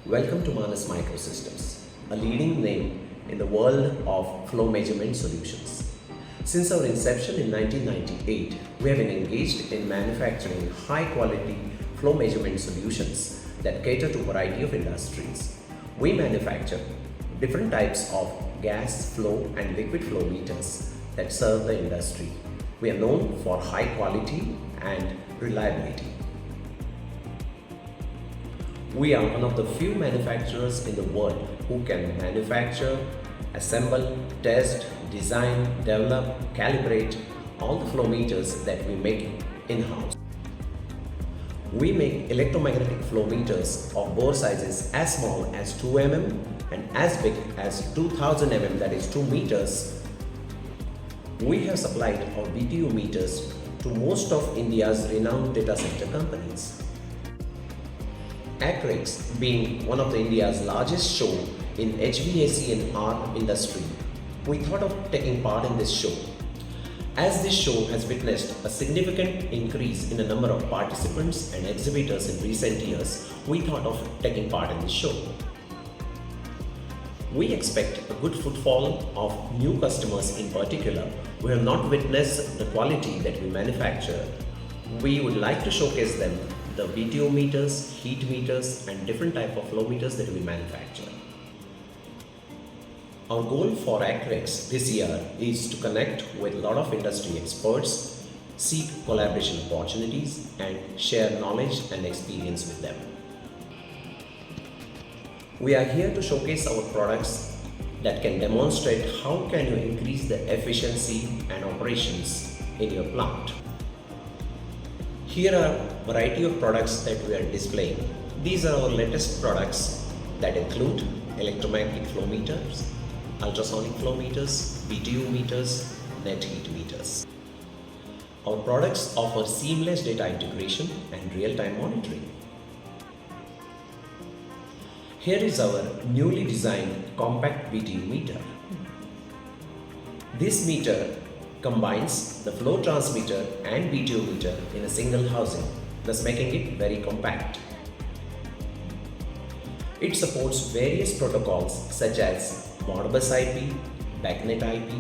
Welcome to Manas Microsystems, a leading name in the world of flow measurement solutions. Since our inception in 1998, we have been engaged in manufacturing high-quality flow measurement solutions that cater to a variety of industries. We manufacture different types of gas flow and liquid flow meters that serve the industry. We are known for high quality and reliability. We are one of the few manufacturers in the world who can manufacture, assemble, test, design, develop, calibrate all the flow meters that we make in-house. We make electromagnetic flow meters of bore sizes as small as 2 mm and as big as 2000 mm, that is 2 meters. We have supplied our BTU meters to most of India's renowned data center companies. HVAC, being one of India's largest show in HVAC and our industry, we thought of taking part in this show. As this show has witnessed a significant increase in the number of participants and exhibitors in recent years, we thought of taking part in this show. We expect a good footfall of new customers in particular who have not witnessed the quality that we manufacture. We would like to showcase them the BTU meters, heat meters and different type of flow meters that we manufacture. Our goal for HVAC this year is to connect with a lot of industry experts, seek collaboration opportunities and share knowledge and experience with them. We are here to showcase our products that can demonstrate how can you increase the efficiency and operations in your plant. Here are a variety of products that we are displaying. These are our latest products that include electromagnetic flow meters, ultrasonic flow meters, BTU meters, net heat meters. Our products offer seamless data integration and real-time monitoring. Here is our newly designed compact BTU meter. This meter combines the flow transmitter and BTU meter in a single housing, thus making it very compact. It supports various protocols such as Modbus IP, BACnet IP,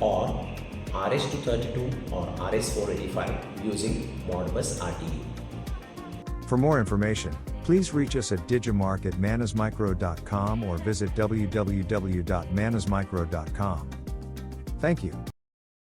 or RS-232 or RS-485 using Modbus RTU. For more information, please reach us at digimark@manasmicro.com or visit www.manasmicro.com. Thank you.